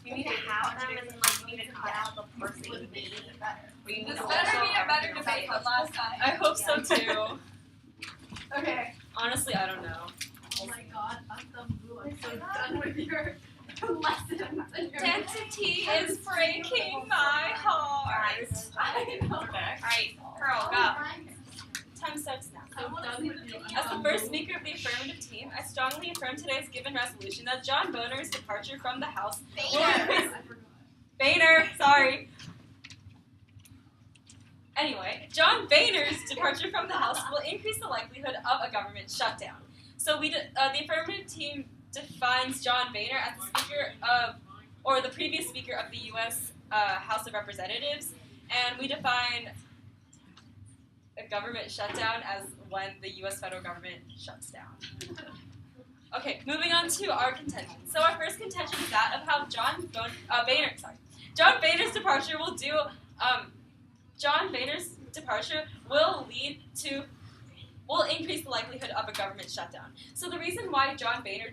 You need to have them, and then you need to cut out the parts that you need. This better be a better debate than last time. I hope so too. Okay. Honestly, I don't know. Oh my god, I'm so done with your lessons. Identity is breaking my heart. I know. Alright, Pearl, go. Time starts now. I'm done with you. As the first speaker of the affirmative team, I strongly affirm today's given resolution that John Boehner's departure from the House will increase... Boehner, sorry. Anyway, John Boehner's departure from the House will increase the likelihood of a government shutdown. So the affirmative team defines John Boehner as the speaker of, or the previous speaker of the U.S. House of Representatives, and we define a government shutdown as when the U.S. federal government shuts down. Okay, moving on to our contention. So our first contention is that of how John Boehner's departure will do. John Boehner's departure will increase the likelihood of a government shutdown. So the reason why John Boehner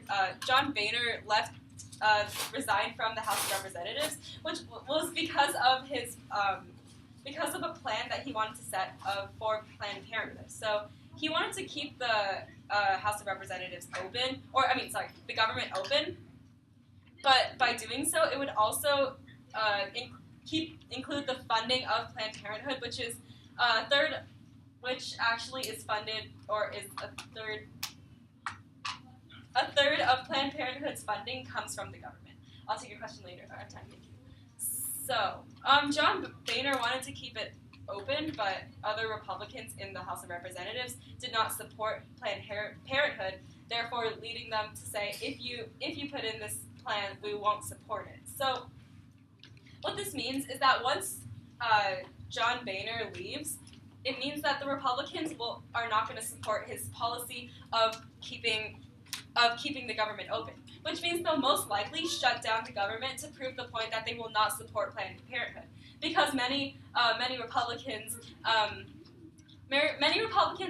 resigned from the House of Representatives, which was because of his because of a plan that he wanted to set for Planned Parenthood. So he wanted to keep the House of Representatives open, the government open, but by doing so, it would also include the funding of Planned Parenthood, which is which actually is funded, or is a third of Planned Parenthood's funding comes from the government. I'll take your question later if I have time. Thank you. So, John Boehner wanted to keep it open, but other Republicans in the House of Representatives did not support Planned Parenthood, therefore leading them to say, if you put in this plan, we won't support it. So, what this means is that once John Boehner leaves, it means that the Republicans are not going to support his policy of keeping the government open, which means they'll most likely shut down the government to prove the point that they will not support Planned Parenthood, because many Republicans,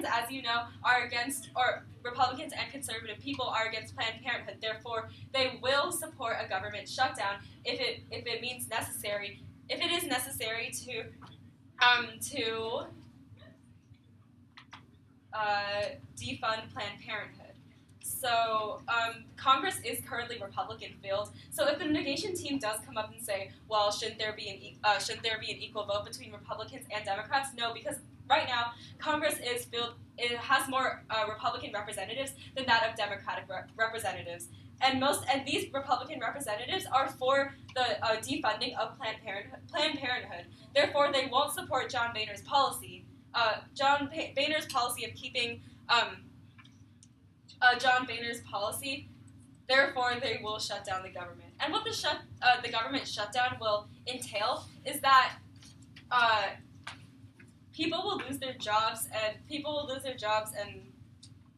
as you know, are against, or Republicans and conservative people are against Planned Parenthood. Therefore, they will support a government shutdown if it is necessary to defund Planned Parenthood. So Congress is currently Republican-filled. So if the negation team does come up and say, "Well, shouldn't there be an equal vote between Republicans and Democrats?" No, because right now Congress is filled. It has more Republican representatives than that of Democratic representatives, and these Republican representatives are for the defunding of Planned Parenthood. Therefore, they won't support John Boehner's policy. Boehner's policy of keeping. John Boehner's policy, therefore they will shut down the government. And what the government shutdown will entail is that people will lose their jobs, and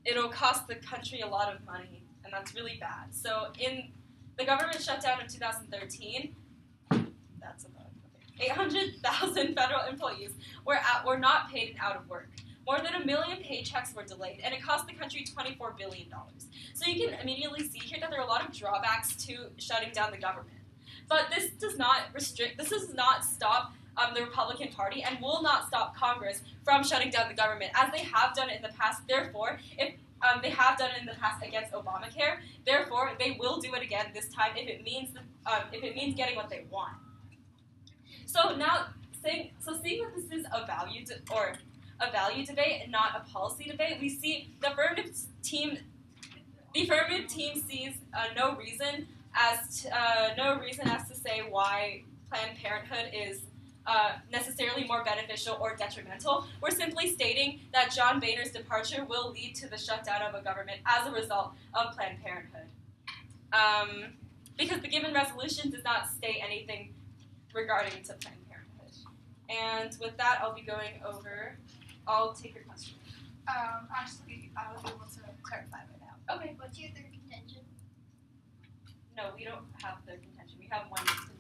it'll cost the country a lot of money, and that's really bad. So in the government shutdown of 2013, that's about 800,000 federal employees were not paid and out of work. More than 1 million paychecks were delayed, and it cost the country $24 billion. So you can immediately see here that there are a lot of drawbacks to shutting down the government. But this does not stop the Republican Party, and will not stop Congress from shutting down the government, as they have done it in the past. Therefore, if they have done it in the past against Obamacare, therefore they will do it again this time if it means getting what they want. So now, seeing that this is a value debate and not a policy debate, we see the affirmative team sees no reason as to say why Planned Parenthood is necessarily more beneficial or detrimental. We're simply stating that John Boehner's departure will lead to the shutdown of a government as a result of Planned Parenthood. Because the given resolution does not state anything regarding to Planned Parenthood. And with that, I'll take your question. Actually, I was able to clarify right now. Okay, what's your third contention? No, we don't have third contention. We have one contention.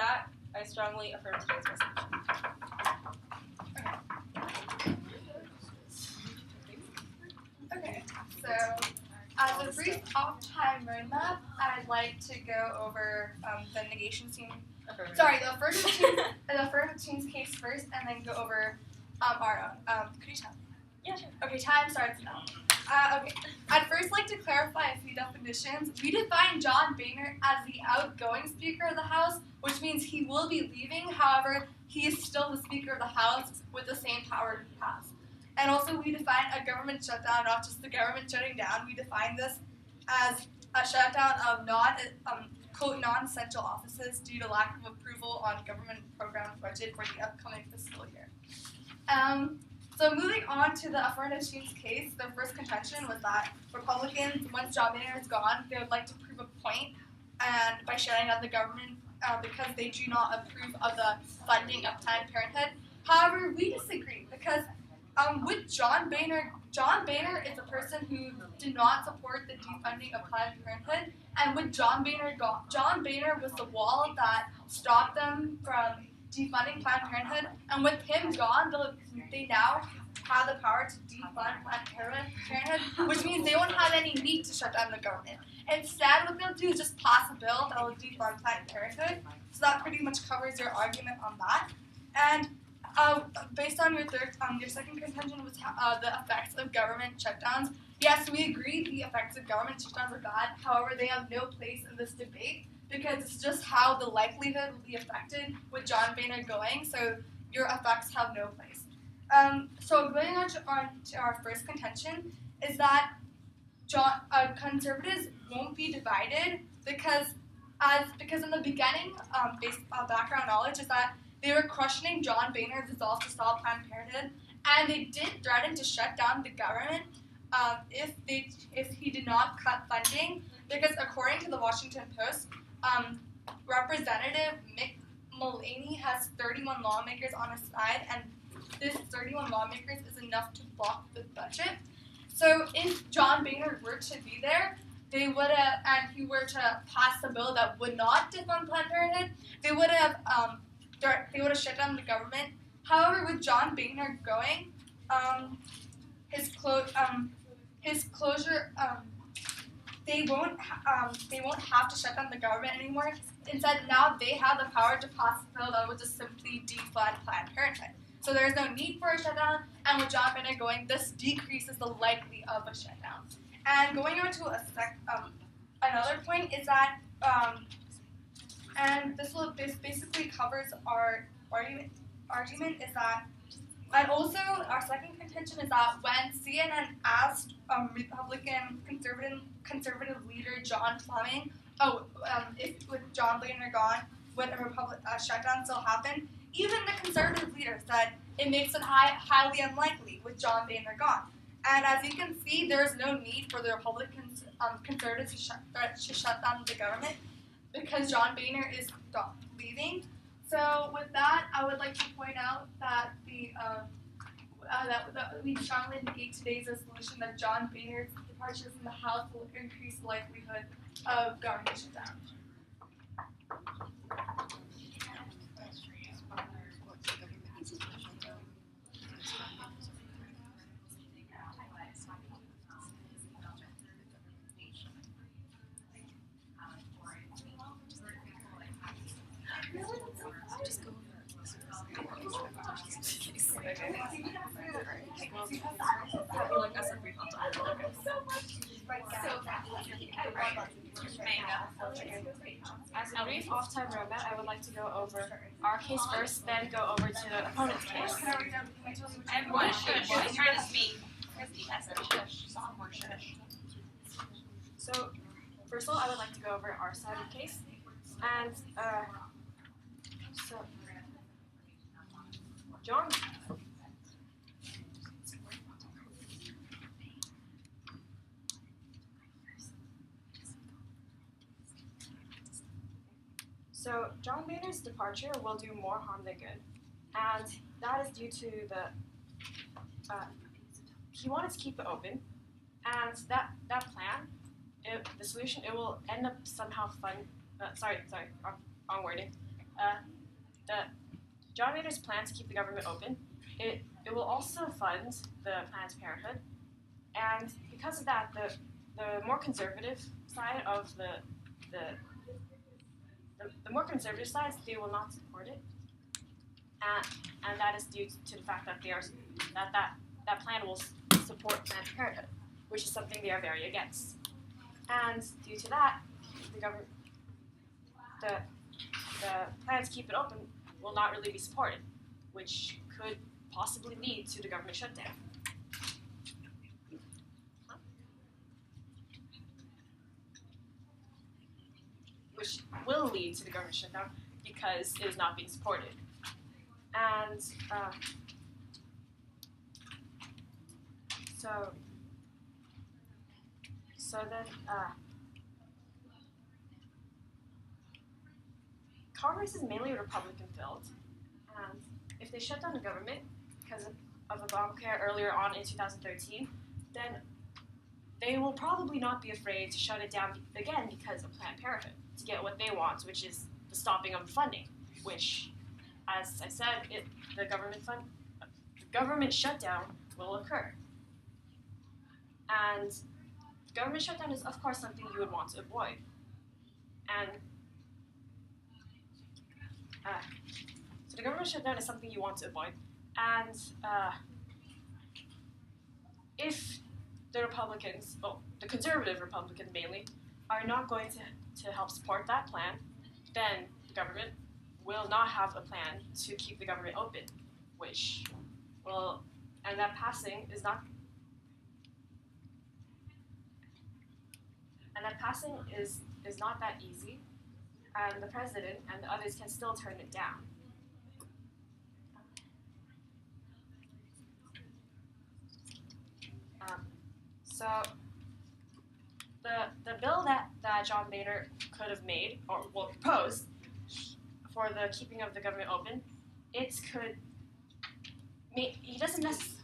that, I strongly affirm today's resolution. Okay, so as a brief off-time roadmap, I'd like to go over the negation team. Sorry, the affirmative team's case first, and then go over our own. Could you tell me? Yeah, sure. Okay, time starts now. Okay, I'd first like to clarify a few definitions. We define John Boehner as the outgoing Speaker of the House, which means he will be leaving. However, he is still the Speaker of the House with the same power he has. And also, we define a government shutdown, not just the government shutting down. We define this as a shutdown of non-essential offices due to lack of approval on government program budget for the upcoming fiscal year. So moving on to the affirmative team's case, their first contention was that Republicans, once John Boehner is gone, they would like to prove a point and by shutting down the government because they do not approve of the funding of Planned Parenthood. However, we disagree because with John Boehner is a person who did not support the defunding of Planned Parenthood, and with John Boehner gone, John Boehner was the wall that stopped them from defunding Planned Parenthood, and with him gone, they now have the power to defund Planned Parenthood, which means they won't have any need to shut down the government. Instead, what they'll do is just pass a bill that will defund Planned Parenthood, so that pretty much covers your argument on that. And based on your second contention was the effects of government shutdowns. Yes, we agree the effects of government shutdowns are bad. However, they have no place in this debate because it's just how the likelihood will be affected with John Boehner going. So your effects have no place. So going on to our first contention is that conservatives won't be divided because in the beginning, background knowledge is that they were questioning John Boehner's resolve to stop Planned Parenthood, and they did threaten to shut down the government if he did not cut funding. Because according to the Washington Post, Representative Mick Mulvaney has 31 lawmakers on his side, and this 31 lawmakers is enough to block the budget. So if John Boehner were to be there, they would have, and he were to pass a bill that would not defund Planned Parenthood, they would have shut down the government. However, with John Boehner going, his closure, they won't have to shut down the government anymore. Instead, now they have the power to pass a bill that would just simply defund Planned Parenthood. So there is no need for a shutdown, and with John Boehner going, this decreases the likelihood of a shutdown. And going on to another point is that, and this basically covers our argument is that, and also our second contention is that when CNN asked Republican conservative leader John Fleming, if with John Boehner gone, would a shutdown still happen? Even the conservative leader said it makes it highly unlikely with John Boehner gone. And as you can see, there is no need for the Republicans, conservatives to shut down the government because John Boehner is leaving. So with that, I would like to point out that that we strongly negate today's resolution that John Boehner's departure from the House will increase the likelihood of government shutdown. As a brief off-time roadmap, I would like to go over our case first, then go over to the opponent's case. Everyone shush. She's trying to speak. Christie, Tessa, shush. Sophomore, shush. So, first of all, I would like to go over our side of the case. And, John. So, John Boehner's departure will do more harm than good. And that is due to he wanted to keep it open. And that plan, the solution, it will end up somehow wrong wording. the John Boehner's plan to keep the government open, it will also fund the Planned Parenthood, and because of that, the more conservative side of the more conservative sides, they will not support it, and that is due to the fact that that plan will support Planned Parenthood, which is something they are very against. And due to that, the plan to keep it open will not really be supported, which could possibly lead to the government shutdown. Which will lead to the government shutdown because it is not being supported. And so then Congress is mainly Republican-filled, and if they shut down the government because of Obamacare earlier on in 2013, then they will probably not be afraid to shut it down again because of Planned Parenthood, to get what they want, which is the stopping of funding, which, as I said, the government shutdown will occur. And government shutdown is, of course, something you would want to avoid. And so the government shutdown is something you want to avoid. And if the Republicans, well, the conservative Republicans mainly, are not going to help support that plan, then the government will not have a plan to keep the government open, which will, and that passing is not, and that passing is not that easy, and the president and the others can still turn it down. So the bill that John Boehner could have made, or well, proposed, for the keeping of the government open, he doesn't necessarily,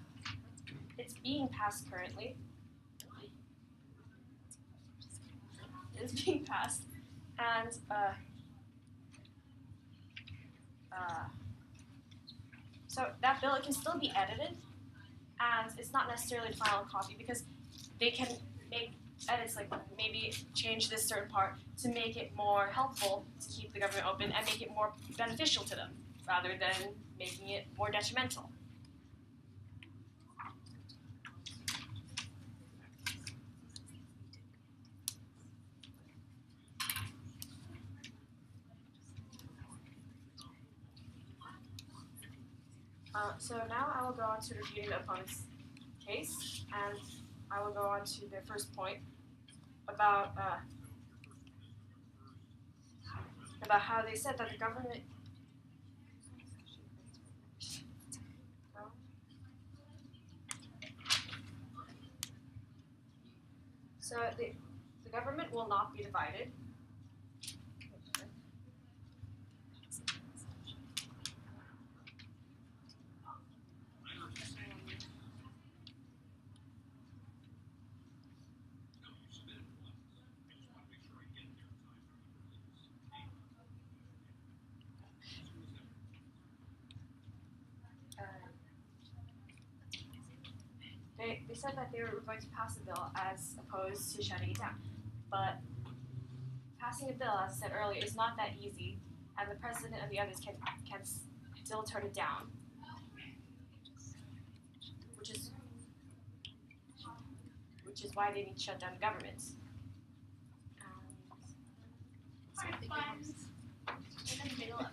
it's being passed currently. It's being passed, and so that bill, it can still be edited, and it's not necessarily the final copy because they can make edits, like maybe change this certain part to make it more helpful to keep the government open and make it more beneficial to them rather than making it more detrimental. So now I will go on to reviewing the opponent's case, and I will go on to their first point about how they said that the government the government will not be divided. They said that they were going to pass a bill as opposed to shutting it down. But passing a bill, as I said earlier, is not that easy, and the president and the others can still turn it down. Which is why they need to shut down the government. In the middle of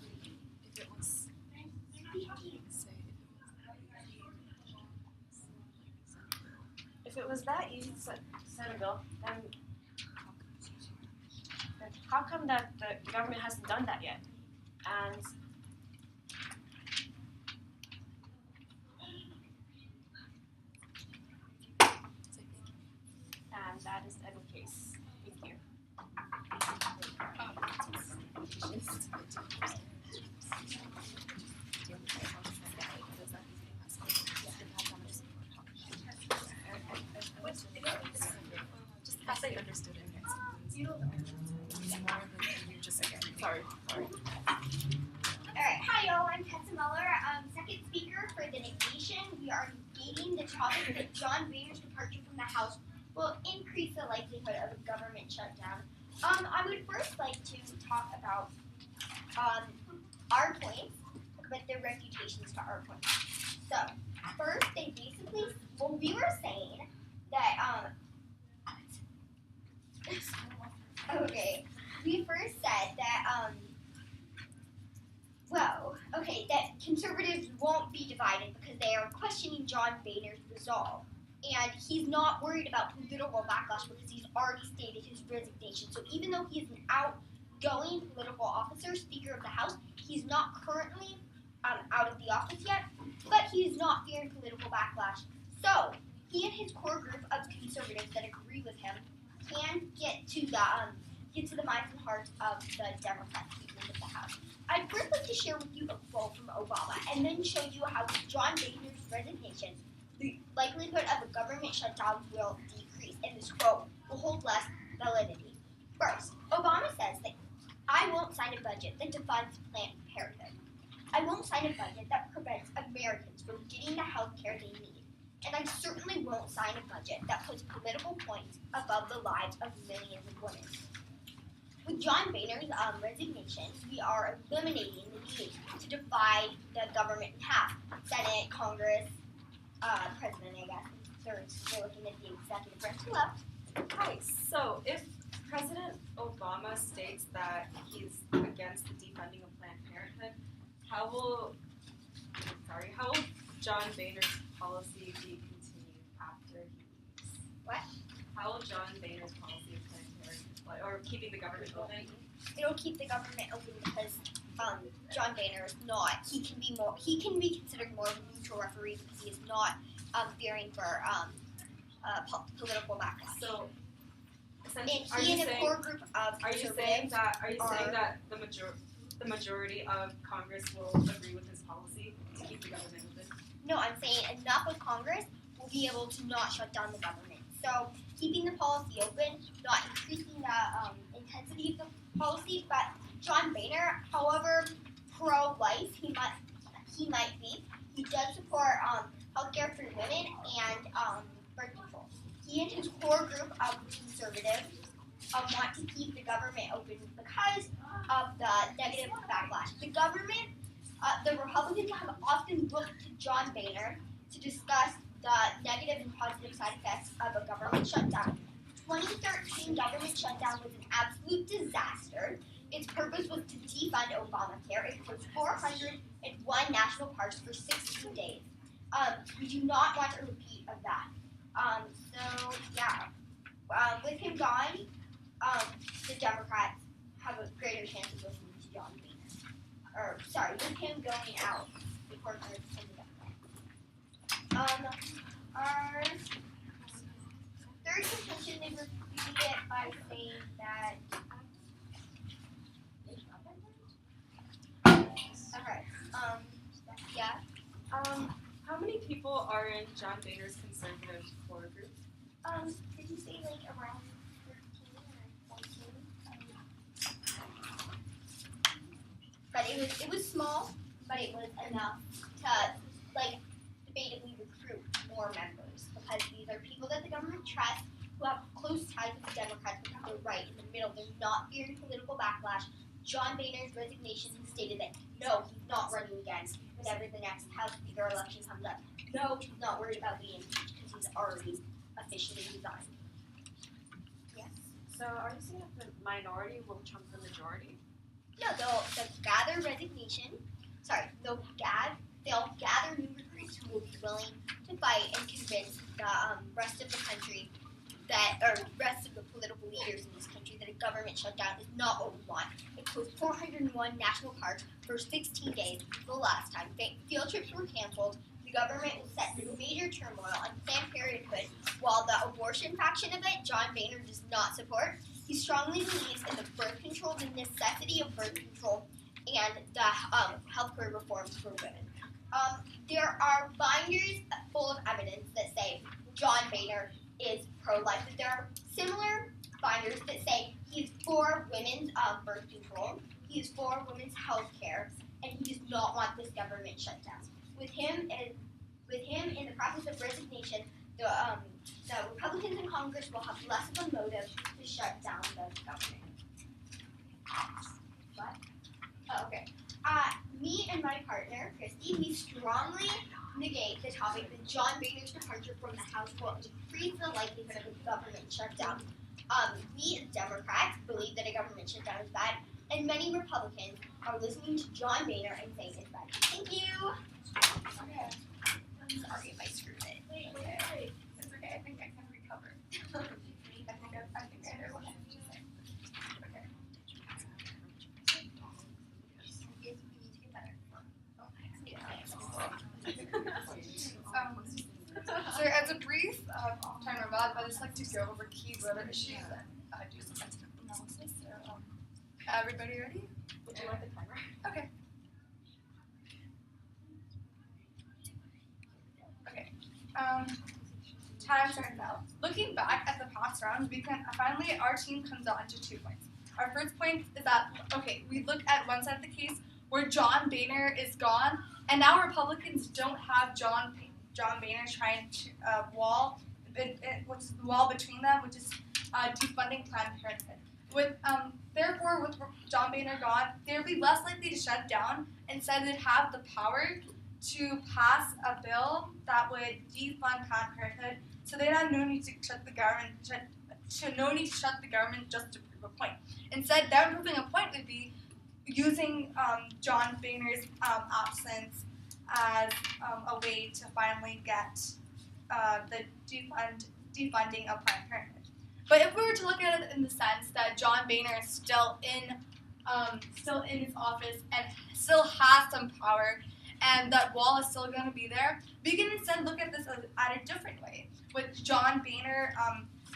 If it was that easy to set a bill, then how come that the government hasn't done that yet? And that is the end of the case. Thank you. Just pass that you understood it. More than you just again. Sorry. topic that John Boehner's departure from the House will increase the likelihood of a government shutdown. I would first like to talk about our points, but their reputations to our points. So, first, they basically, we were saying that, okay, we first said that, that conservatives won't be divided because they are questioning John Boehner's resolve. And he's not worried about political backlash because he's already stated his resignation. So even though he is an outgoing political officer, Speaker of the House, he's not currently out of the office yet, but he is not fearing political backlash. So he and his core group of conservatives that agree with him can get to the minds and hearts of the Democrat speakers of the House. I'd first like to share with you a quote from Obama and then show you how with John Boehner's resignation, the likelihood of a government shutdown will decrease, and this quote will hold less validity. First, Obama says that I won't sign a budget that defines Planned Parenthood. I won't sign a budget that prevents Americans from getting the health care they need. And I certainly won't sign a budget that puts political points above the lives of millions of women. With John Boehner's resignation, we are eliminating the need to divide the government in half. Senate, Congress, President, I guess. They're looking at the executive branch. Hello. Hi. So, if President Obama states that he's against the defunding of Planned Parenthood, how will John Boehner's policy be continued after he leaves? What? How will John Boehner's policy of Planned Parenthood, or keeping the government open? It'll keep the government open because John Boehner is not. He can be considered more of a neutral referee because he is not fearing for political backlash. So, And essentially, he and a core group of Are you saying that the majority of Congress will agree with his policy to keep the government open? No, I'm saying enough of Congress will be able to not shut down the government. So keeping the policy open, not increasing the intensity of the policy. But John Boehner, however pro-life he might be, he does support healthcare for women and birth control. He and his core group of conservatives want to keep the government open because of the negative backlash. The government, the Republicans have often looked to John Boehner to discuss the negative and positive side effects of a government shutdown. 2013 government shutdown was an absolute disaster. Its purpose was to defund Obamacare. It closed 401 national parks for 16 days. We do not want a repeat of that. With him gone, the Democrats have a greater chance of listening to John Boehner. With him going out, the core group and the Democrats. Our third contention, they refuted it by saying that. How many people are in John Boehner's conservative core group? Did you say like around 13 or 14? But it was small, but it was enough to debatably recruit more members because these are people that the government trusts who have close ties with the Democrats because they're right in the middle. They're not fearing political backlash. John Boehner's resignation, he stated that no, he's not running again whenever the next House Speaker election comes up. No, he's not worried about being impeached because he's already officially resigned. Yes. So are you saying that the minority will trump the majority? No, they'll gather resignation. They'll gather new recruits who will be willing to fight and convince the rest of the country rest of the political leaders in this country that a government shutdown is not what we want. It closed 401 national parks for 16 days the last time. Field trips were canceled. The government was set in major turmoil on Planned Parenthood, while the abortion faction of it, John Boehner, does not support. He strongly believes in the birth control, the necessity of birth control, and the healthcare reforms for women. There are binders full of evidence that say John Boehner is pro-life, but there are similar binders that say he's for women's birth control, he's for women's health care, and he does not want this government shutdown. With With him in the process of resignation, the Republicans in Congress will have less of a motive to shut down the government. What? Oh, okay. Me and my partner, Christie, we strongly negate the topic that John Boehner's departure from the House will increase the likelihood of a government shutdown. We as Democrats believe that a government shutdown is bad, and many Republicans are listening to John Boehner and saying it's bad. Thank you. Okay. I'm sorry if I screwed it. Okay. It's okay. I think I can recover. I think I know what I have to say. Okay. Yes, we need to get better. So as a brief timer of I just like to go over key voter issues and do some analysis. So, everybody ready? Would you like the timer? Okay. Okay. Time starts out. Looking back at the past rounds, we can finally our team comes out into 2 points. Our first point is that we look at one side of the case where John Boehner is gone, and now Republicans don't have John Boehner trying to which is the wall between them, which is defunding Planned Parenthood. Therefore, with John Boehner gone, they would be less likely to shut down. Instead, they'd have the power to pass a bill that would defund Planned Parenthood, so they'd have no need to shut the government. No need to shut the government just to prove a point. Instead, them proving a point would be using John Boehner's absence as a way to finally get the defunding of Planned Parenthood. But if we were to look at it in the sense that John Boehner is still in his office and still has some power, and that wall is still going to be there, we can instead look at this at a different way. With John Boehner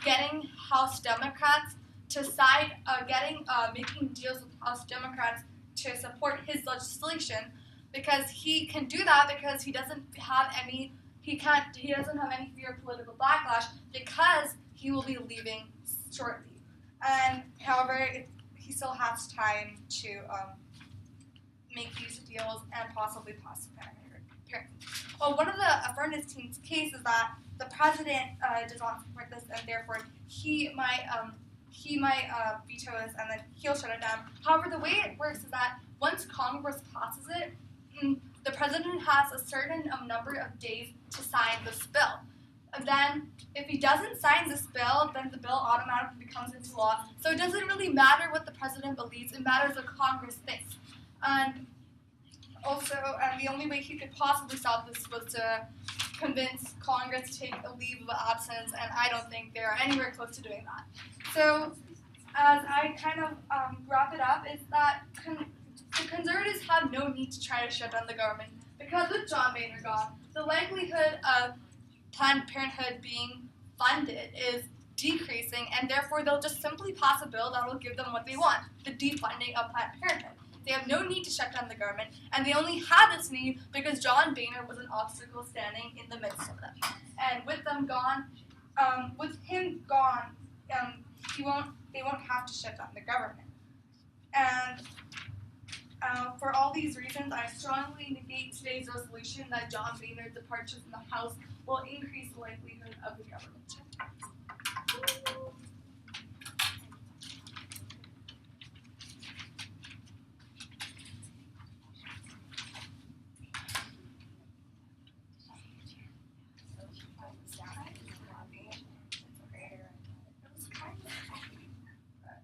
getting House Democrats to side, making deals with House Democrats to support his legislation, because he can do that because he doesn't have any fear of political backlash, because he will be leaving shortly. And however, he still has time to make these deals and possibly pass Planned Parenthood. Well, one of the affirmative team's case is that the president does not support this, and therefore he might veto this, and then he'll shut it down. However, the way it works is that once Congress passes it, the president has a certain number of days to sign this bill. And then, if he doesn't sign this bill, then the bill automatically becomes into law. So it doesn't really matter what the president believes, it matters what Congress thinks. And also, the only way he could possibly stop this was to convince Congress to take a leave of absence, and I don't think they're anywhere close to doing that. So, as I kind of wrap it up, is that the Conservatives have no need to try to shut down the government, because with John Boehner gone, the likelihood of Planned Parenthood being funded is decreasing, and therefore they'll just simply pass a bill that will give them what they want, the defunding of Planned Parenthood. They have no need to shut down the government, and they only had this need because John Boehner was an obstacle standing in the midst of them. And with them gone, with him gone, they won't have to shut down the government. And for all these reasons, I strongly negate today's resolution that John Boehner's departure from the House will increase the likelihood of the government shutdown.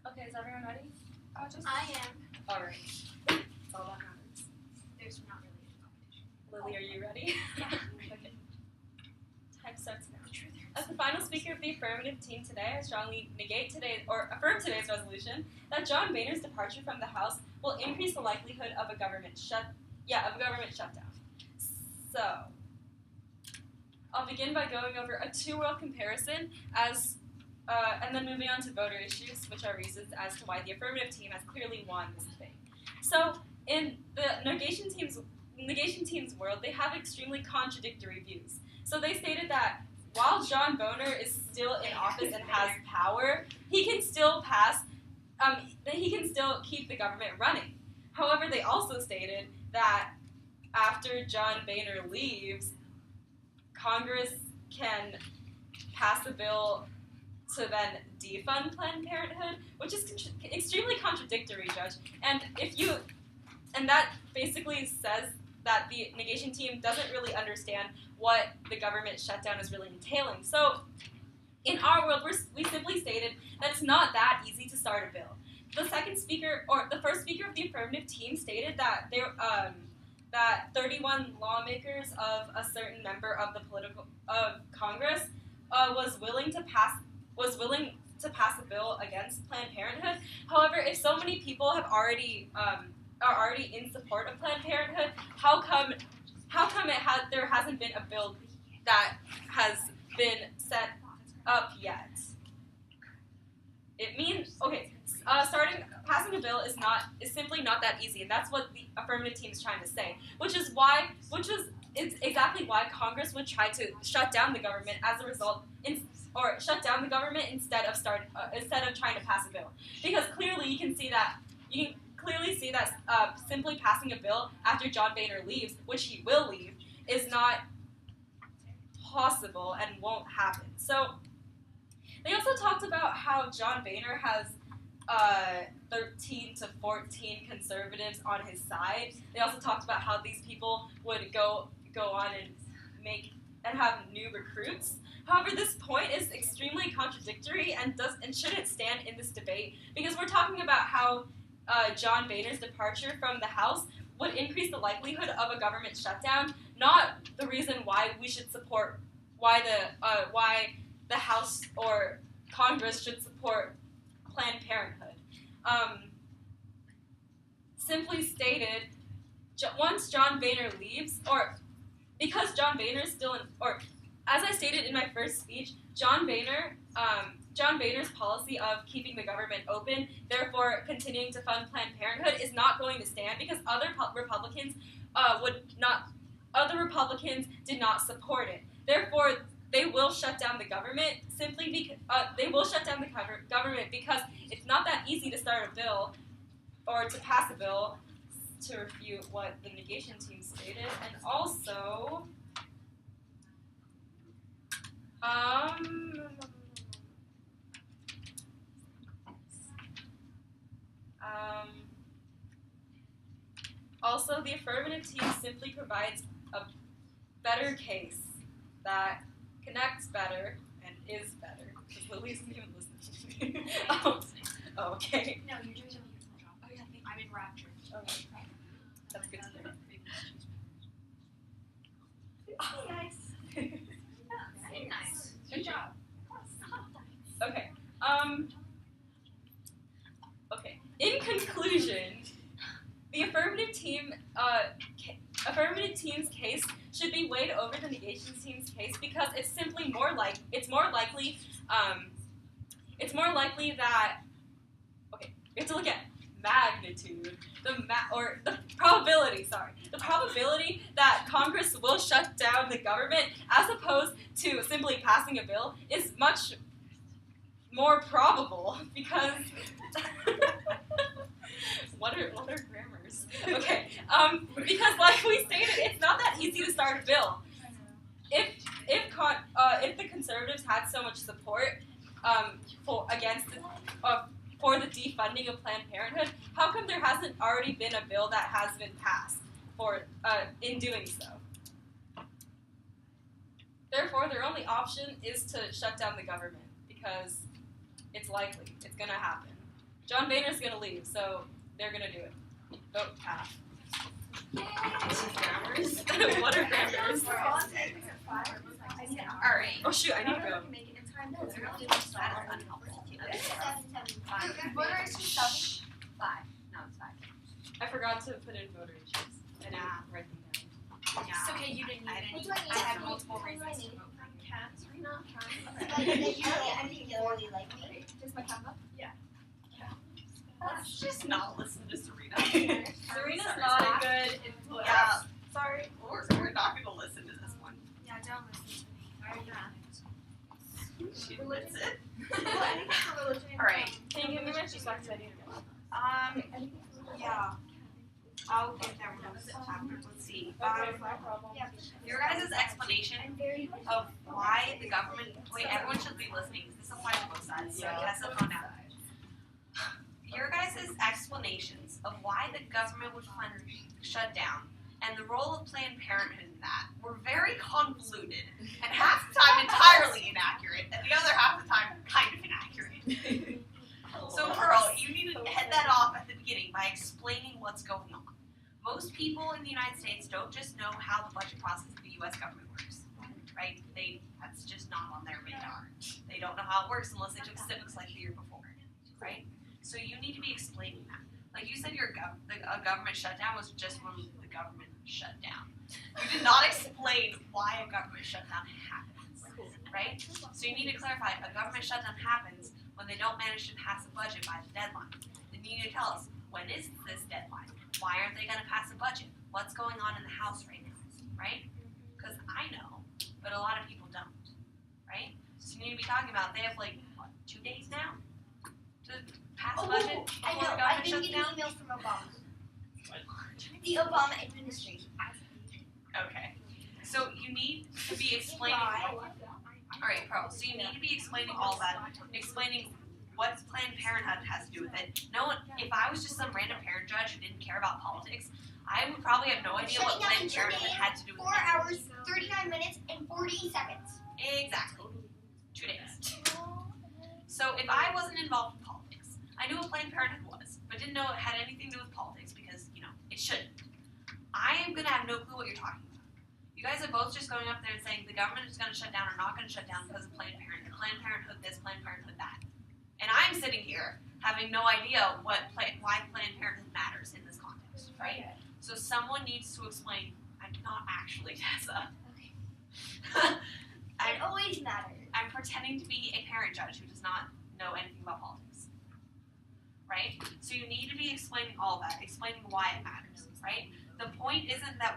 Okay, is everyone ready? I am. Alright. That's all that matters. There's not really a competition. Lily, are you ready? Yeah. Okay. Time starts now. As the final speaker of the affirmative team today, I strongly affirm today's resolution that John Boehner's departure from the House will increase the likelihood of a government shutdown. So, I'll begin by going over a two-world comparison and then moving on to voter issues, which are reasons as to why the affirmative team has clearly won this debate. So, in the negation team's world, they have extremely contradictory views. So they stated that while John Boehner is still in office and has power, he can still keep the government running. However, they also stated that after John Boehner leaves, Congress can pass a bill to then defund Planned Parenthood, which is extremely contradictory, Judge. And that basically says that the negation team doesn't really understand what the government shutdown is really entailing. So, in our world, we simply stated that it's not that easy to start a bill. The first speaker of the affirmative team stated that that 31 lawmakers of a certain member of Congress was willing to pass a bill against Planned Parenthood. However, if so many people are already in support of Planned Parenthood, how come there hasn't been a bill that has been set up yet? It means passing a bill is simply not that easy, and that's what the affirmative team is trying to say. It's exactly why Congress would try to shut down the government as a result, or shut down the government instead of trying to pass a bill. Because clearly you can clearly see that simply passing a bill after John Boehner leaves, which he will leave, is not possible and won't happen. So they also talked about how John Boehner has 13 to 14 conservatives on his side. They also talked about how these people would go on and have new recruits. However, this point is extremely contradictory and shouldn't stand in this debate, because we're talking about how John Boehner's departure from the House would increase the likelihood of a government shutdown, not the reason why we should support why the House or Congress should support Planned Parenthood. Simply stated, once John Boehner leaves, or because John Boehner is still as I stated in my first speech, John Boehner's policy of keeping the government open, therefore continuing to fund Planned Parenthood, is not going to stand, because other Republicans did not support it. Therefore, they will shut down the government because it's not that easy to start a bill or to pass a bill to refute what the negation team stated. And also, also, the affirmative team simply provides a better case that connects better and is better. Because Lily's not even listening to me. Oh, okay. No, you're doing a beautiful job. Oh, yeah, I'm in rapture. Okay. That's good to hear. Nice. Very nice. Good job. Okay. Okay. In conclusion, the affirmative team's case should be weighed over the negation team's case, because it's simply more likely that, okay, we have to look at magnitude, the probability that Congress will shut down the government, as opposed to simply passing a bill, is much more probable, because what are grammars? Okay, because like we stated, it's not that easy to start a bill. If the conservatives had so much support for the defunding of Planned Parenthood, how come there hasn't already been a bill that has been passed in doing so? Therefore, their only option is to shut down the government, because it's likely it's gonna happen. John Boehner's gonna leave, so they're gonna do it. Vote pass. Grammars? What are grammars? Alright. Oh shoot, I need to go. Voter issue 7? 5. No, it's 5. I forgot to put in voter issues. I didn't write them down. It's okay, you didn't need What it. do I need? I had multiple reasons to vote for you. Cats, I think you really like me. Is my camera? Let's just not listen to Serena. Serena's not a good influence. Yeah. Sorry. We're not going to listen to this one. Yeah, don't listen to me. I'm not. She admits it. Alright. Can you give me my shoes back, because I need to go? Yeah. I'll get there after. Let's see. Your guys' explanation I'm very of why the government. Wait, everyone should be listening. This applies to both sides. So Tessa, calm down. Your guys' explanations of why the government would fund shutdown and the role of Planned Parenthood in that were very convoluted and half the time entirely inaccurate and the other half the time kind of inaccurate. So Pearl, you need to head that off at the beginning by explaining what's going on. Most people in the United States don't just know how the budget process of the U.S. government works, right? That's just not on their radar. They don't know how it works unless they took civics like the year before, right? So you need to be explaining that. Like you said, a government shutdown was just when the government shut down. You did not explain why a government shutdown happens, right? So you need to clarify, a government shutdown happens when they don't manage to pass a budget by the deadline. Then you need to tell us, when is this deadline? Why aren't they going to pass a budget? What's going on in the House right now, right? Because I know, but a lot of people don't, right? So you need to be talking about, they have 2 days now to pass a budget I before know. the I've government been shuts getting down? emails from Obama. The Obama administration. Okay. So you need to be explaining. Alright, Pearl. So you need to be explaining all that. Explaining what Planned Parenthood has to do with it. No one. If I was just some random parent judge who didn't care about politics, I would probably have no idea what Planned Parenthood had to do with 4 it. hours, 39 minutes, and 40 seconds. Exactly. 2 days. So if I wasn't involved in politics, I knew what Planned Parenthood was, but didn't know it had anything to do with politics because, it shouldn't. I am going to have no clue what you're talking about. You guys are both just going up there and saying the government is going to shut down or not going to shut down because of Planned Parenthood. Planned Parenthood this, Planned Parenthood that. And I'm sitting here having no idea why Planned Parenthood matters in this context, right? So someone needs to explain. I'm not actually Tessa. It always matters. I'm pretending to be a parent judge who does not know anything about politics, right? So you need to be explaining all that, explaining why it matters, right? The point isn't that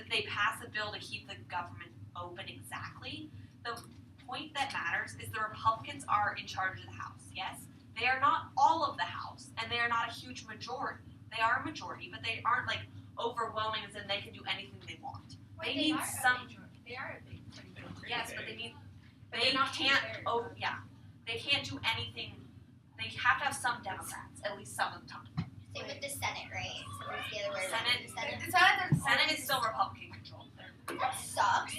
they pass a bill to keep the government open exactly. The point that matters is the Republicans are in charge of the House, yes? They are not all of the House, and they are not a huge majority. They are a majority, but they aren't overwhelming as in they can do anything they want. They need some. They are a big. Yes, but they can't. Oh, yeah. They can't do anything. They have to have some Democrats, at least some of the time. Same with the Senate, right? So it's the other way around. Senate. The Senate. Senate is still Republican controlled. That sucks.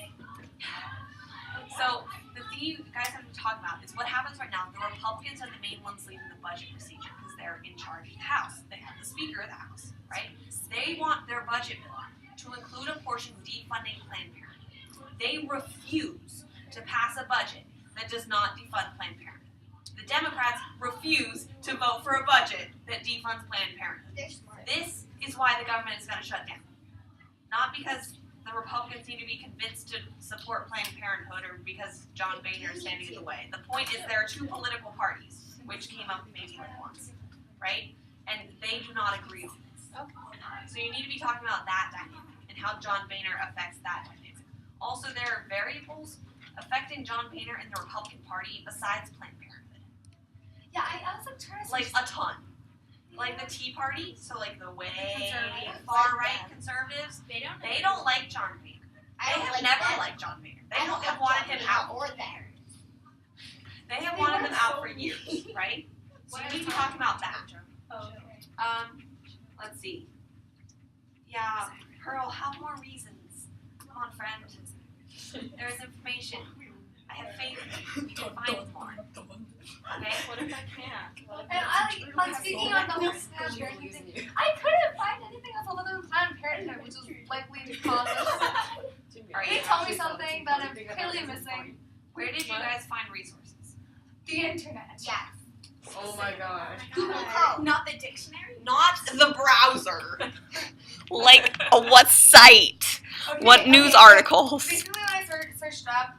So the thing you guys have to talk about is what happens right now. The Republicans are the main ones leading the budget procedure because they're in charge of the House. They have the Speaker of the House, right? They want their budget bill to include a portion defunding Planned Parenthood. They refuse to pass a budget that does not defund Planned Parenthood. The Democrats refuse to vote for a budget that defunds Planned Parenthood. They're smart. This is why the government is going to shut down. Not because the Republicans need to be convinced to support Planned Parenthood or because John Boehner is standing in the way. The point is there are two political parties, which came up maybe once, right? And they do not agree on this. So you need to be talking about that dynamic and how John Boehner affects that dynamic. Also, there are variables affecting John Boehner and the Republican Party besides Planned Parenthood. Yeah, I was trying to A ton. Like the Tea Party, so the way far-right conservatives, they don't like John Boehner. They have never liked John Boehner. They have wanted him out. Or there. They have wanted him out for years, right? So you need to talk about that. Let's see. Yeah, Pearl, have more reasons. Come on, friend. There's information. I have faith in you. Find more. Okay? What if I can't? And on speaking on the whole Planned Parenthood thing, I couldn't find anything else other than Planned Parenthood, which is likely because they tell me something that I'm clearly missing. Where did you guys find resources? The internet. Yes. Oh my gosh. Google Chrome. Not the dictionary. Not the browser. What site? Okay, What okay, news so articles? Basically, when I searched up